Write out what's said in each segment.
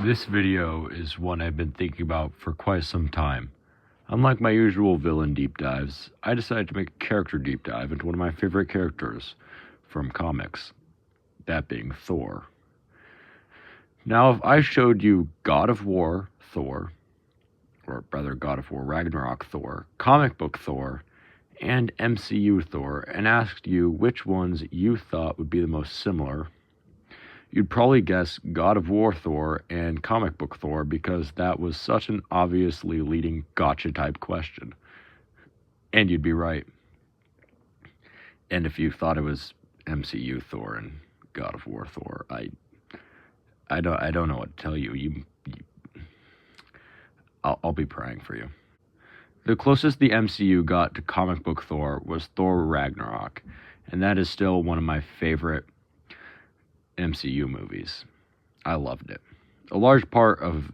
This video is one I've been thinking about for quite some time. Unlike my usual villain deep dives, I decided to make a character deep dive into one of my favorite characters from comics, that being Thor. Now, if I showed you God of War Thor, or rather God of War Ragnarok Thor, comic book Thor, and MCU Thor, and asked you which ones you thought would be the most similar, you'd probably guess God of War Thor and comic book Thor because that was such an obviously leading gotcha type question. And you'd be right. And if you thought it was MCU Thor and God of War Thor, I don't know what to tell you. I'll be praying for you. The closest the MCU got to comic book Thor was Thor Ragnarok, and that is still one of my favorite MCU movies. I loved it. A large part of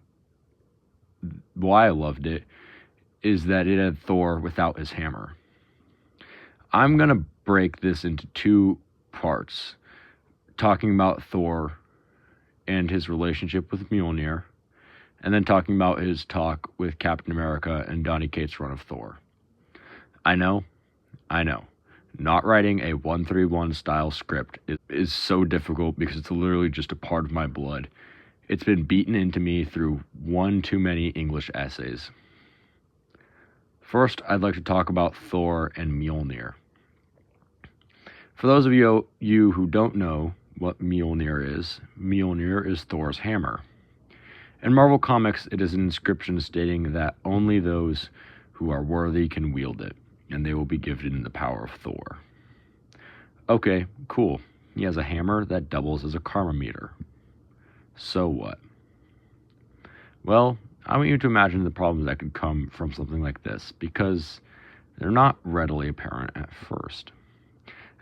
why I loved it is that it had Thor without his hammer. I'm going to break this into two parts, talking about Thor and his relationship with Mjolnir, and then talking about his talk with Captain America and Donny Cates' run of Thor. I know. Not writing a 131 style script is so difficult because it's literally just a part of my blood. It's been beaten into me through one too many English essays. First, I'd like to talk about Thor and Mjolnir. For those of you who don't know what Mjolnir is Thor's hammer. In Marvel Comics, it is an inscription stating that only those who are worthy can wield it, and they will be given the power of Thor. Okay, cool. He has a hammer that doubles as a karma meter. So what? Well, I want you to imagine the problems that could come from something like this, because they're not readily apparent at first.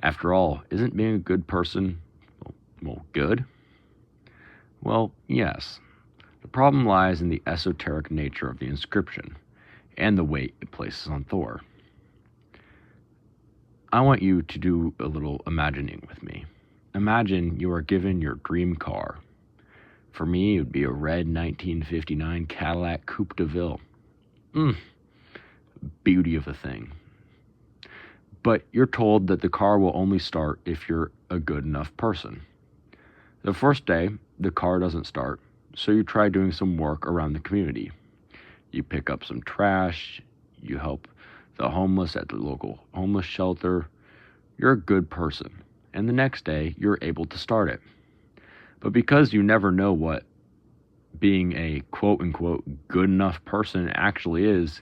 After all, isn't being a good person, good? Well, yes. The problem lies in the esoteric nature of the inscription, and the weight it places on Thor. I want you to do a little imagining with me. Imagine you are given your dream car. For me, it would be a red 1959 Cadillac Coupe de Ville. Beauty of a thing. But you're told that the car will only start if you're a good enough person. The first day, the car doesn't start, so you try doing some work around the community. You pick up some trash, you help the homeless at the local homeless shelter. You're a good person, and the next day you're able to start it. But because you never know what being a quote-unquote good enough person actually is,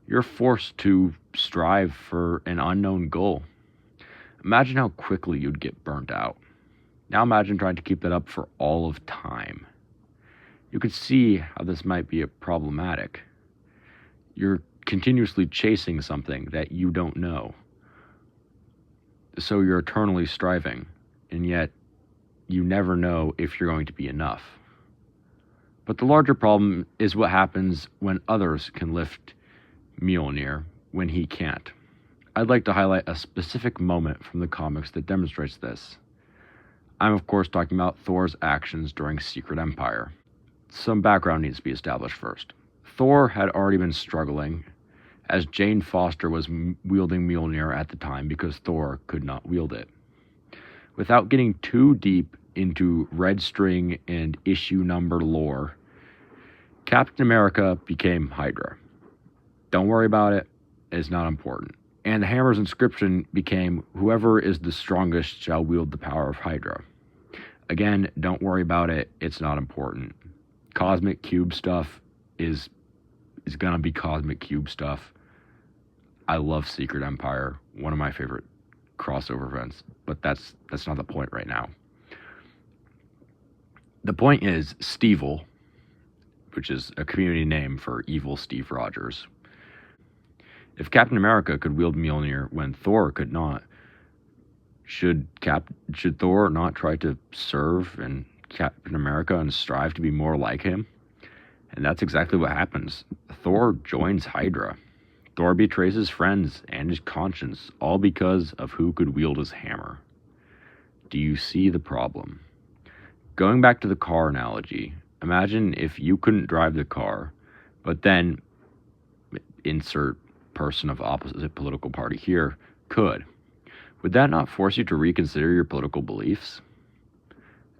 you're forced to strive for an unknown goal. Imagine how quickly you'd get burnt out. Now imagine trying to keep that up for all of time. You could see how this might be problematic. You're continuously chasing something that you don't know. So you're eternally striving, and yet you never know if you're going to be enough. But the larger problem is what happens when others can lift Mjolnir when he can't. I'd like to highlight a specific moment from the comics that demonstrates this. I'm of course talking about Thor's actions during Secret Empire. Some background needs to be established first. Thor had already been struggling, as Jane Foster was wielding Mjolnir at the time because Thor could not wield it. Without getting too deep into Red String and issue number lore, Captain America became Hydra. Don't worry about it, it's not important. And the hammer's inscription became, whoever is the strongest shall wield the power of Hydra. Again, don't worry about it, it's not important. Cosmic Cube stuff is gonna be Cosmic Cube stuff. I love Secret Empire, one of my favorite crossover events, but that's not the point right now. The point is Stevel, which is a community name for evil Steve Rogers. If Captain America could wield Mjolnir when Thor could not, should Thor not try to serve in Captain America and strive to be more like him? And that's exactly what happens. Thor joins Hydra. Thor betrays his friends and his conscience, all because of who could wield his hammer. Do you see the problem? Going back to the car analogy, Imagine if you couldn't drive the car, but then insert person of opposite political party here could. Would that not force you to reconsider your political beliefs?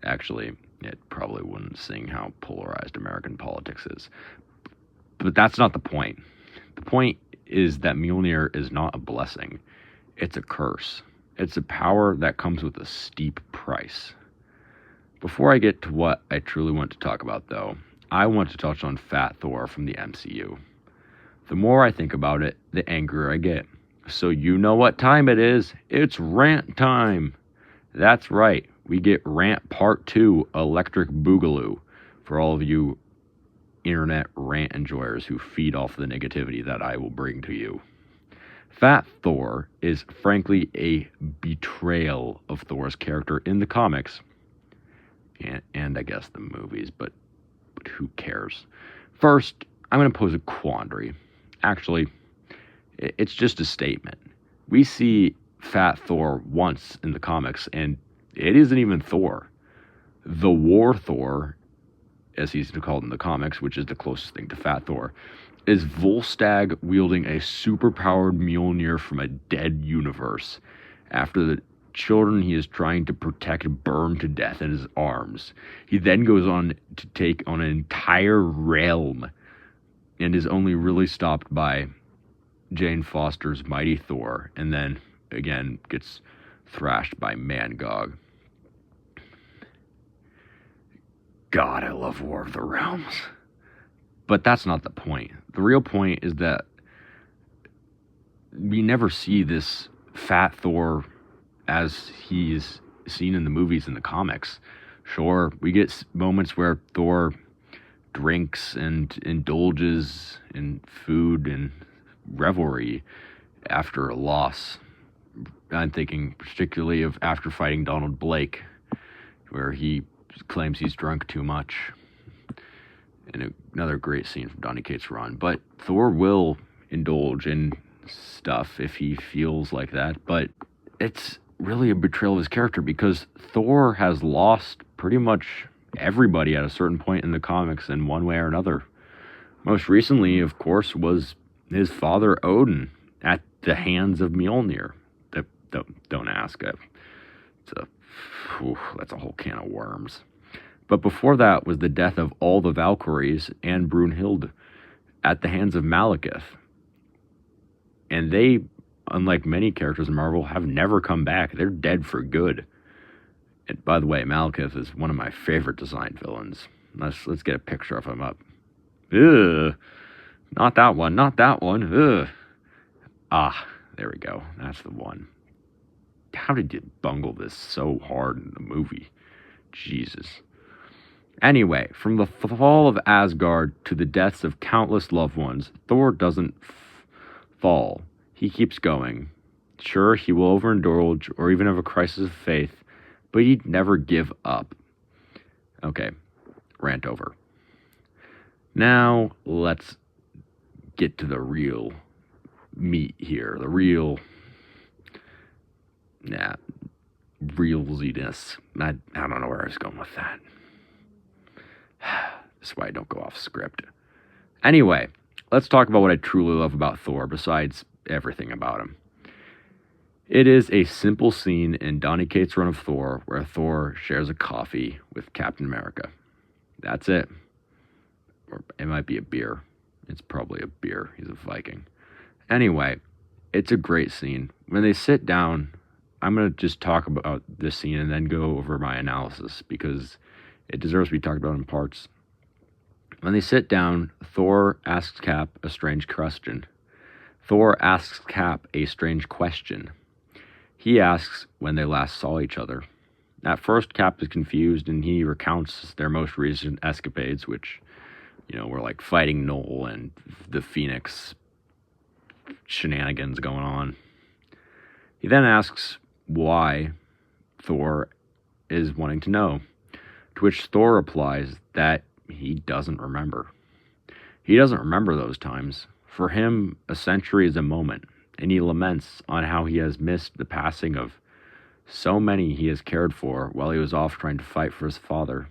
Actually, it probably wouldn't, seeing how polarized American politics is. But that's not the point. The point is that Mjolnir is not a blessing. It's a curse. It's a power that comes with a steep price. Before I get to what I truly want to talk about, though, I want to touch on Fat Thor from the MCU. The more I think about it, the angrier I get. So you know what time it is. It's rant time. That's right. We get rant part 2, Electric Boogaloo, for all of you internet rant enjoyers who feed off the negativity that I will bring to you. Fat Thor is frankly a betrayal of Thor's character in the comics, and I guess the movies, but who cares? First, I'm going to pose a quandary. Actually, it's just a statement. We see Fat Thor once in the comics, and it isn't even Thor. The War Thor, as he's called in the comics, which is the closest thing to Fat Thor, is Volstagg wielding a superpowered Mjolnir from a dead universe after the children he is trying to protect burn to death in his arms. He then goes on to take on an entire realm and is only really stopped by Jane Foster's Mighty Thor, and then again gets thrashed by Mangog. God, I love War of the Realms. But that's not the point. The real point is that we never see this Fat Thor as he's seen in the movies and the comics. Sure, we get moments where Thor drinks and indulges in food and revelry after a loss. I'm thinking particularly of after fighting Donald Blake, where he claims he's drunk too much. And another great scene from Donny Cates' run. But Thor will indulge in stuff if he feels like that. But it's really a betrayal of his character, because Thor has lost pretty much everybody at a certain point in the comics in one way or another. Most recently, of course, was his father Odin at the hands of Mjolnir. Don't ask. That's a whole can of worms. But before that was the death of all the Valkyries and Brunhild at the hands of Malekith. And they, unlike many characters in Marvel, have never come back. They're dead for good. And by the way, Malekith is one of my favorite design villains. Let's get a picture of him up. Ugh. Not that one. Not that one. Ugh. Ah, there we go. That's the one. How did you bungle this so hard in the movie? Jesus. Anyway, from the fall of Asgard to the deaths of countless loved ones, Thor doesn't fall. He keeps going. Sure, he will overindulge or even have a crisis of faith, but he'd never give up. Okay, rant over. Now, let's get to the real meat here. The realziness. I don't know where I was going with that. That's why I don't go off script. Anyway, let's talk about what I truly love about Thor, besides everything about him. It is a simple scene in Donny Cates' run of Thor where Thor shares a coffee with Captain America. That's it. Or it might be a beer. It's probably a beer. He's a Viking. Anyway, it's a great scene. When they sit down, I'm going to just talk about this scene and then go over my analysis, because it deserves to be talked about in parts. When they sit down, Thor asks Cap a strange question. He asks when they last saw each other. At first, Cap is confused, and he recounts their most recent escapades, which, were like fighting Knoll and the Phoenix shenanigans going on. He then asks why Thor is wanting to know, to which Thor replies that he doesn't remember. He doesn't remember those times. For him, a century is a moment, and he laments on how he has missed the passing of so many he has cared for while he was off trying to fight for his father.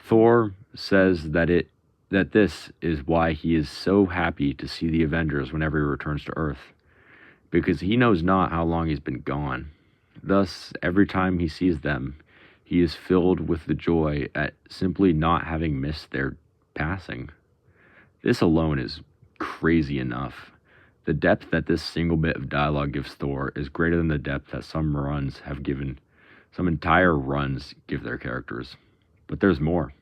Thor says that this is why he is so happy to see the Avengers whenever he returns to Earth, because he knows not how long he's been gone. Thus, every time he sees them, he is filled with the joy at simply not having missed their passing. This alone is crazy enough. The depth that this single bit of dialogue gives Thor is greater than the depth that some entire runs give their characters. But there's more.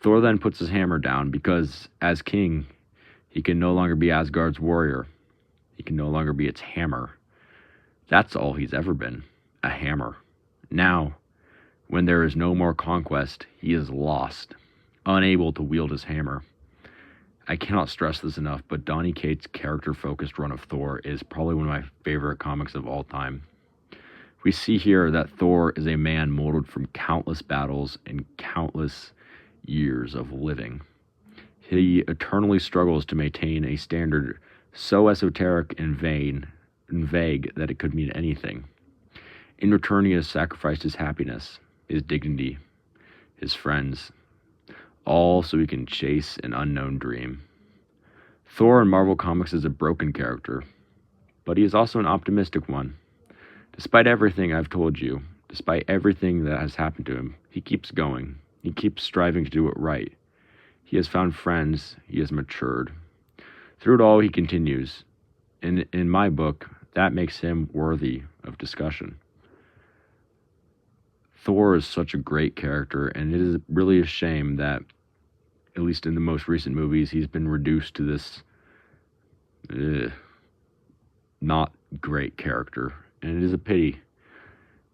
Thor then puts his hammer down because, as king, he can no longer be Asgard's warrior. He can no longer be its hammer. That's all he's ever been, a hammer. Now, when there is no more conquest, he is lost, unable to wield his hammer. I cannot stress this enough, but Donny Cates' character-focused run of Thor is probably one of my favorite comics of all time. We see here that Thor is a man molded from countless battles and countless years of living. He eternally struggles to maintain a standard so esoteric and vague that it could mean anything. In return, he has sacrificed his happiness, his dignity, his friends, all so he can chase an unknown dream. Thor in Marvel Comics is a broken character, but he is also an optimistic one. Despite everything I've told you, despite everything that has happened to him, he keeps going. He keeps striving to do it right. He has found friends. He has matured. Through it all, he continues. And in my book, that makes him worthy of discussion. Thor is such a great character, and it is really a shame that, at least in the most recent movies, he's been reduced to this not great character. And it is a pity,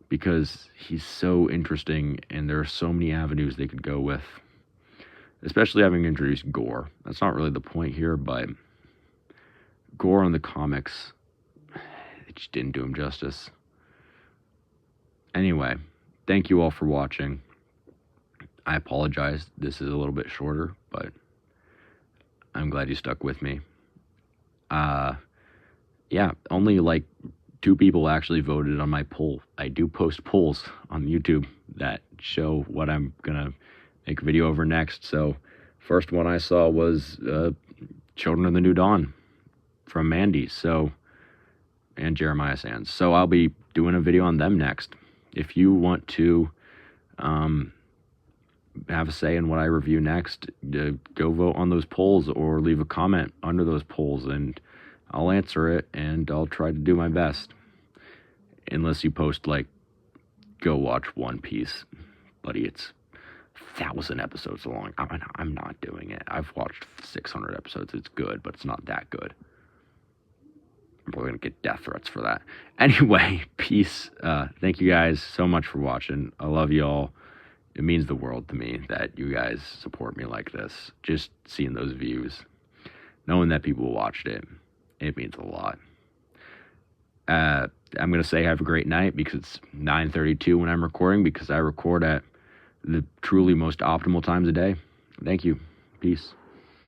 because he's so interesting, and there are so many avenues they could go with. Especially having introduced Gore. That's not really the point here, but Gore in the comics, it just didn't do him justice. Anyway, thank you all for watching. I apologize, this is a little bit shorter, but I'm glad you stuck with me. Yeah, only like 2 people actually voted on my poll. I do post polls on YouTube that show what I'm gonna make a video over next. So, first one I saw was Children of the New Dawn from Mandy, and Jeremiah Sands. So I'll be doing a video on them next. If you want to have a say in what I review next, go vote on those polls or leave a comment under those polls, and I'll answer it, and I'll try to do my best. Unless you post, like, go watch One Piece. Buddy, it's 1,000 episodes long. I'm not doing it. I've watched 600 episodes. It's good, but it's not that good. I'm probably going to get death threats for that. Anyway, peace. Thank you guys so much for watching. I love you all. It means the world to me that you guys support me like this. Just seeing those views. Knowing that people watched it. It means a lot. I'm going to say have a great night because it's 9:32 when I'm recording, because I record at the truly most optimal times a day. Thank you. Peace.